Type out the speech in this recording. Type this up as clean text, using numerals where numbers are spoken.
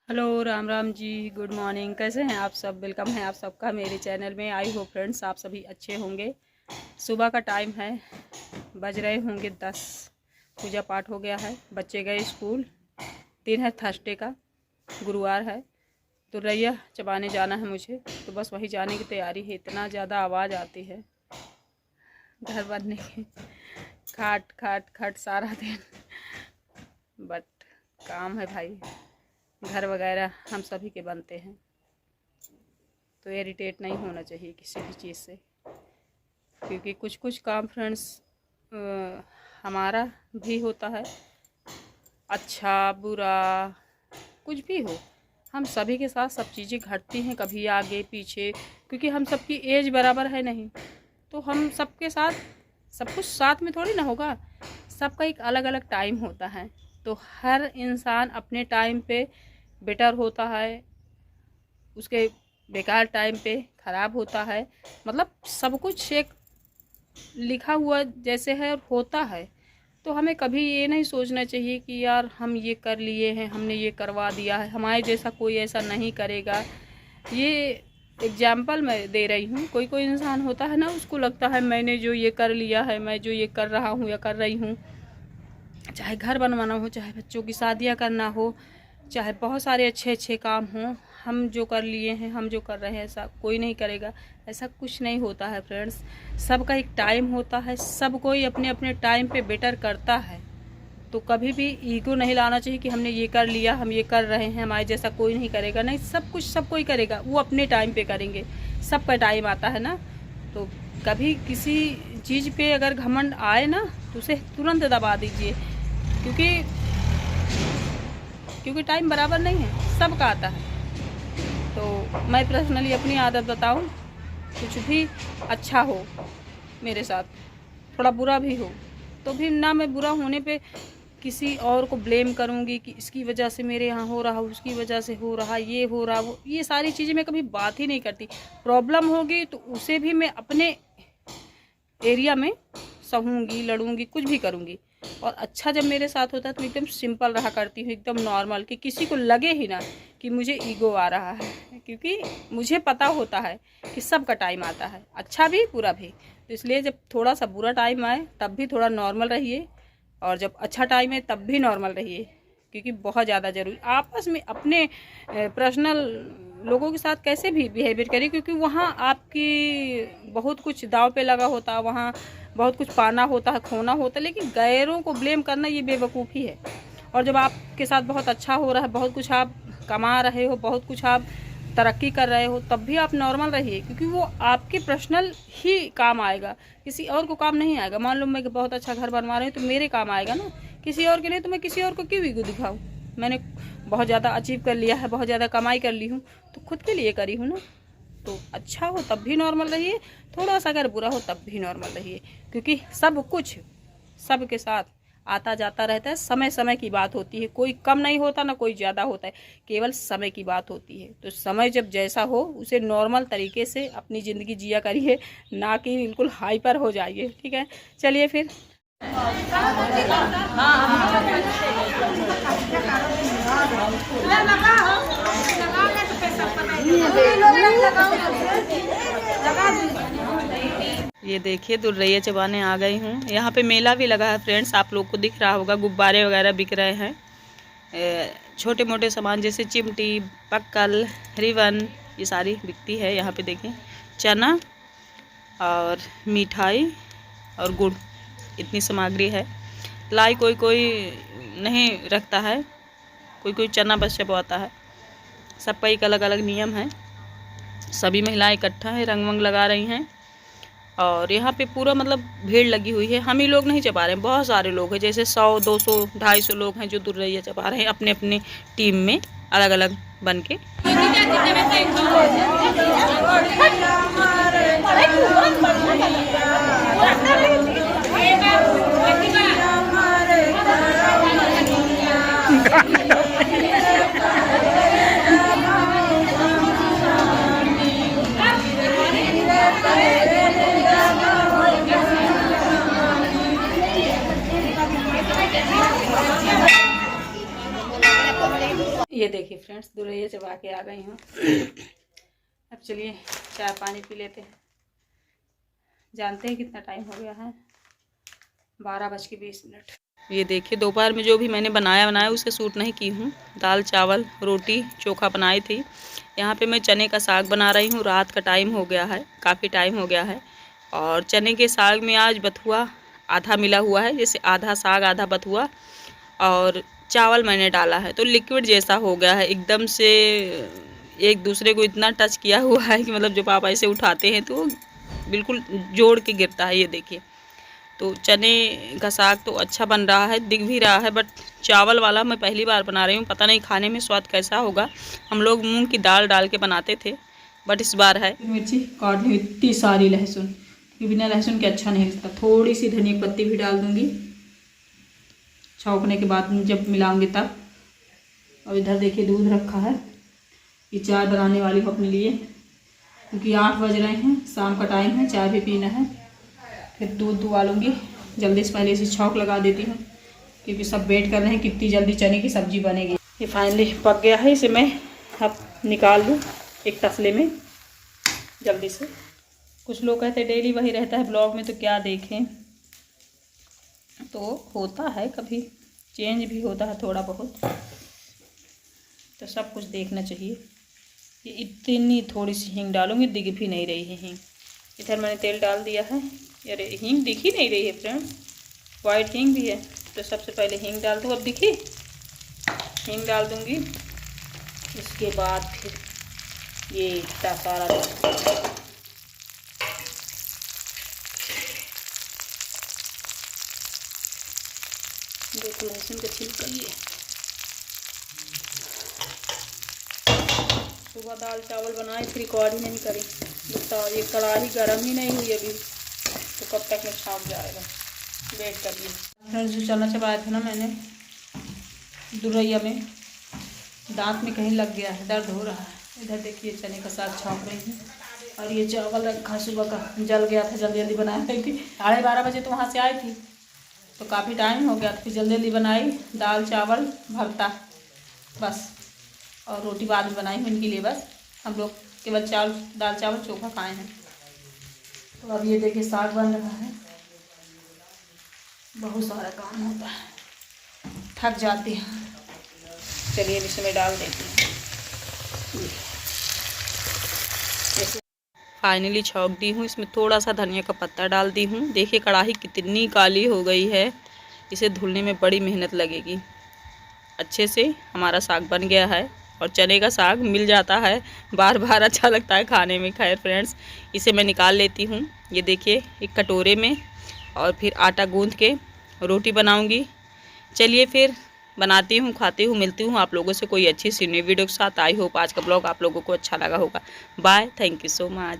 Hello Ram Ram ji, good morning. कैसे हैं आप सब? वेलकम है आप सबका मेरे चैनल में। आई होप फ्रेंड्स आप सभी अच्छे होंगे। सुबह का टाइम है, बज रहे होंगे 10। पूजा पाठ हो गया है, बच्चे गए स्कूल। दिन है थर्सडे का, गुरुवार है। तो रैया चबाने जाना है मुझे, तो बस वही जाने की तैयारी है। इतना ज़्यादा आवाज़ आती है घर बनने की, खाट खाट खट सारा दिन। बट काम है भाई, घर वगैरह हम सभी के बनते हैं, तो इरिटेट नहीं होना चाहिए किसी भी चीज़ से। क्योंकि कुछ कुछ काम फ्रेंड्स हमारा भी होता है, अच्छा बुरा कुछ भी हो, हम सभी के साथ सब चीज़ें घटती हैं, कभी आगे पीछे। क्योंकि हम सबकी एज बराबर है नहीं, तो हम सबके साथ सब कुछ साथ में थोड़ी ना होगा। सबका एक अलग अलग टाइम होता है, तो हर इंसान अपने टाइम पे बेटर होता है, उसके बेकार टाइम पे ख़राब होता है। मतलब सब कुछ एक लिखा हुआ जैसे है और होता है। तो हमें कभी ये नहीं सोचना चाहिए कि यार हम ये कर लिए हैं, हमने ये करवा दिया है, हमारे जैसा कोई ऐसा नहीं करेगा। ये एग्जाम्पल मैं दे रही हूँ। कोई कोई इंसान होता है ना, उसको लगता है मैंने जो ये कर लिया है, मैं जो ये कर रहा हूँ या कर रही हूँ, चाहे घर बनवाना हो, चाहे बच्चों की शादियाँ करना हो, चाहे बहुत सारे अच्छे अच्छे काम हों, हम जो कर लिए हैं, हम जो कर रहे हैं, ऐसा कोई नहीं करेगा। ऐसा कुछ नहीं होता है फ्रेंड्स। सबका एक टाइम होता है, सब कोई अपने अपने टाइम पे बेटर करता है। तो कभी भी ईगो नहीं लाना चाहिए कि हमने ये कर लिया, हम ये कर रहे हैं, हमारे जैसा कोई नहीं करेगा। नहीं, सब कुछ सब कोई करेगा, वो अपने टाइम पे करेंगे। सबका टाइम आता है ना। तो कभी किसी चीज़ पे अगर घमंड आए ना, तो उसे तुरंत दबा दीजिए। क्योंकि क्योंकि टाइम बराबर नहीं है, सबका आता है। तो मैं पर्सनली अपनी आदत बताऊं, कुछ भी अच्छा हो मेरे साथ, थोड़ा बुरा भी हो, तो भी ना मैं बुरा होने पे किसी और को ब्लेम करूंगी कि इसकी वजह से मेरे यहाँ हो रहा, उसकी वजह से हो रहा, ये हो रहा, वो, ये सारी चीज़ें मैं कभी बात ही नहीं करती। प्रॉब्लम होगी तो उसे भी मैं अपने एरिया में सहूँगी, लड़ूंगी, कुछ भी करूँगी। और अच्छा जब मेरे साथ होता है तो एकदम सिंपल रहा करती हूँ, एकदम नॉर्मल, कि किसी को लगे ही ना कि मुझे ईगो आ रहा है। क्योंकि मुझे पता होता है कि सबका टाइम आता है, अच्छा भी बुरा भी। तो इसलिए जब थोड़ा सा बुरा टाइम आए तब भी थोड़ा नॉर्मल रहिए, और जब अच्छा टाइम है तब भी नॉर्मल रहिए। क्योंकि बहुत ज़्यादा ज़रूरी आपस में अपने पर्सनल लोगों के साथ कैसे भी बिहेवियर करिए, क्योंकि वहाँ आपकी बहुत कुछ दाव पे लगा होता है, वहाँ बहुत कुछ पाना होता है, खोना होता है। लेकिन गैरों को ब्लेम करना ये बेवकूफ़ी है। और जब आपके साथ बहुत अच्छा हो रहा है, बहुत कुछ आप कमा रहे हो, बहुत कुछ आप तरक्की कर रहे हो, तब भी आप नॉर्मल रहिए। क्योंकि वो आपके पर्सनल ही काम आएगा, किसी और को काम नहीं आएगा। मान लो मैं बहुत अच्छा घर बनवा रही हूँ, तो मेरे काम आएगा ना, किसी और के लिए। तो मैं किसी और को क्यों ईगो दिखाऊँ? मैंने बहुत ज़्यादा अचीव कर लिया है, बहुत ज़्यादा कमाई कर ली हूँ, तो खुद के लिए करी हूँ ना। तो अच्छा हो तब भी नॉर्मल रहिए, थोड़ा सा अगर बुरा हो तब भी नॉर्मल रहिए। क्योंकि सब कुछ सबके साथ आता जाता रहता है, समय समय की बात होती है। कोई कम नहीं होता ना कोई ज़्यादा होता है, केवल समय की बात होती है। तो समय जब जैसा हो उसे नॉर्मल तरीके से अपनी ज़िंदगी जिया करिए, ना कि बिल्कुल हाइपर हो जाइए। ठीक है, चलिए फिर। ये देखिए, दुर्रैया चबाने आ गई हूँ। यहाँ पे मेला भी लगा है फ्रेंड्स, आप लोग को दिख रहा होगा। गुब्बारे वगैरह बिक रहे हैं, छोटे मोटे सामान जैसे चिमटी, पक्कल, रिबन, ये सारी बिकती है यहाँ पे। देखें, चना और मिठाई और गुड़, इतनी सामग्री है। लाई कोई कोई नहीं रखता है, कोई कोई चना बस चबवाता है। सबका एक अलग अलग नियम है। सभी महिलाएं इकट्ठा है, रंग वंग लगा रही हैं। और यहाँ पे पूरा मतलब भीड़ लगी हुई है। हम ही लोग नहीं चबा रहे हैं, बहुत सारे लोग हैं, जैसे 100, 200, 250 लोग हैं जो दुर्रैया चबा रहे हैं अपने अपने टीम में, अलग अलग बन के। ये देखिए फ्रेंड, फ्रेंड्स, दुरैया चबा के आ गई हूँ। अब चलिए चाय पानी पी लेते हैं। जानते हैं कितना टाइम हो गया है, 12:20। ये देखिए दोपहर में जो भी मैंने बनाया उसे शूट नहीं की हूँ। दाल चावल रोटी चोखा बनाई थी। यहाँ पे मैं चने का साग बना रही हूँ। रात का टाइम हो गया है, काफ़ी टाइम हो गया है। और चने के साग में आज बथुआ आधा मिला हुआ है, जैसे आधा साग आधा बथुआ। और चावल मैंने डाला है तो लिक्विड जैसा हो गया है, एकदम से एक दूसरे को इतना टच किया हुआ है कि मतलब जब आप ऐसे उठाते हैं तो बिल्कुल जोड़ के गिरता है। ये देखिए, तो चने का साग तो अच्छा बन रहा है, दिख भी रहा है। बट चावल वाला मैं पहली बार बना रही हूँ, पता नहीं खाने में स्वाद कैसा होगा। हम लोग मूंग की दाल डाल के बनाते थे, बट इस बार है मिर्ची काट ली, इतनी सारी लहसुन, बिना लहसुन के अच्छा नहीं लगता। थोड़ी सी धनिया पत्ती भी डाल दूँगी छौंकने के बाद जब मिलाऊंगी तब। और इधर देखिए दूध रखा है, ये चाय बनाने वाली हूँ अपने लिए, क्योंकि 8 बज रहे हैं, शाम का टाइम है, चाय भी पीना है। फिर दूध दुआ लूँगी, जल्दी से पहले इसे छौंक लगा देती हूँ, क्योंकि सब वेट कर रहे हैं कितनी जल्दी चने की सब्ज़ी बनेगी। ये फाइनली पक गया है, इसे मैं अब निकाल लूँ एक तसले में जल्दी से। कुछ लोग कहते हैं डेली वही रहता है ब्लॉग में, तो क्या देखें, तो होता है कभी चेंज भी होता है थोड़ा बहुत, तो सब कुछ देखना चाहिए। ये इतनी थोड़ी सी हींग डालूंगी, दिख भी नहीं रही है हींग। इधर मैंने तेल डाल दिया है, अरे हींग दिख ही नहीं रही है फ्रेंड्स, वाइट हींग भी है। तो सबसे पहले हींग डाल दूँ, अब दिखी हींग डाल दूँगी। इसके बाद फिर ये इतना सारा देखो लहसुन का छिलका। ये सुबह दाल चावल बनाए फिर रिकॉर्ड ही नहीं करी, बताओ ये कढ़ाई गर्म ही नहीं हुई अभी, तो कब तक में छाप जाएगा, वेट करिए। फ्रेंड्स, जो चना चबाया था ना मैंने दुरैया में, दांत में कहीं लग गया है, दर्द हो रहा है। इधर देखिए चने का साग छाप रही हूँ, और ये चावल रखा सुबह का, जल गया था, जल्दी जल्दी बनाया थी। 12:30 बजे तो वहाँ से आई थी, तो काफ़ी टाइम हो गया था, फिर जल्दी जल्दी बनाई। दाल चावल भरता बस, और रोटी बाद में बनाई हूँ इनके लिए। बस हम लोग केवल दाल चावल चोखा खाए हैं। तो अब ये देखिए साग बन रहा है, बहुत सारा काम होता है, थक जाती है। चलिए अब इसमें डाल देती हूँ। फाइनली छौंक दी हूँ, इसमें थोड़ा सा धनिया का पत्ता डाल दी हूँ। देखिए कढ़ाई कितनी काली हो गई है, इसे धुलने में बड़ी मेहनत लगेगी। अच्छे से हमारा साग बन गया है, और चने का साग मिल जाता है बार बार, अच्छा लगता है खाने में। खैर फ्रेंड्स, इसे मैं निकाल लेती हूँ। ये देखिए एक कटोरे में, और फिर आटा गूंथ के रोटी बनाऊँगी। चलिए फिर बनाती हूँ, खाती हूँ, मिलती हूँ आप लोगों से कोई अच्छी सी न्यू वीडियो के साथ। आई होप आज का ब्लॉग आप लोगों को अच्छा लगा होगा। Bye, thank you so much.